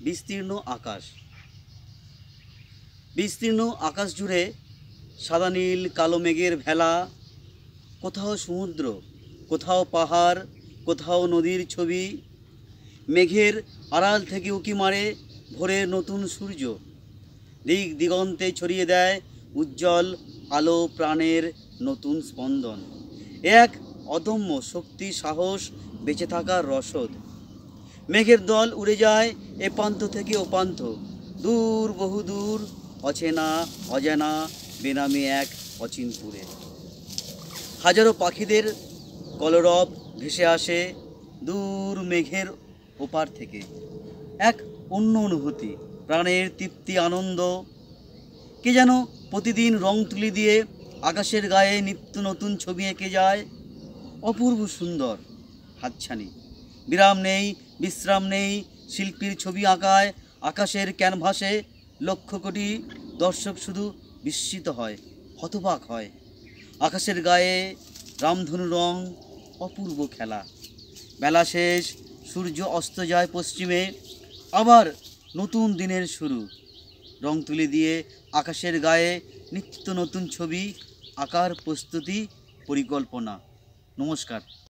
বিস্তীর্ণ আকাশ। বিস্তীর্ণ আকাশ জুড়ে সাদা নীল কালো মেঘের ভেলা। কোথাও সমুদ্র, কোথাও পাহাড়, কোথাও নদীর ছবি। মেঘের আড়াল থেকে উঁকি মারে ভোরের নতুন সূর্য। দিক দিগন্তে ছড়িয়ে দেয় উজ্জ্বল আলো, প্রাণের নতুন স্পন্দন। এক অদম্য শক্তি, সাহস, বেঁচে থাকার রসদ। মেঘের দল উড়ে যায় এ প্রান্ত থেকে ও প্রান্ত, দূর বহুদূর, অচেনা অজানা বেনামে এক অচিনপুরে। হাজারো পাখিদের কলরব ভেসে আসে দূর মেঘের ওপার থেকে। এক অন্য অনুভূতি, প্রাণের তৃপ্তি, আনন্দ। কে যেন প্রতিদিন রং তুলি দিয়ে আকাশের গায়ে নিত্য নতুন ছবি এঁকে যায়। অপূর্ব সুন্দর হাতছানি, বিরাম নেই, বিশ্রাম নেই শিল্পীর ছবি আঁকায়। আকাশের ক্যানভাসে লক্ষ কোটি দর্শক শুধু বিস্মিত হয়, হতবাক হয়। আকাশের গায়ে রামধনু রং, অপূর্ব খেলা। বেলা শেষ, সূর্য অস্ত যায় পশ্চিমে, আবার নতুন দিনের শুরু। রং তুলি দিয়ে আকাশের গায়ে নিত্য নতুন ছবি আঁকার প্রস্তুতি, পরিকল্পনা। নমস্কার।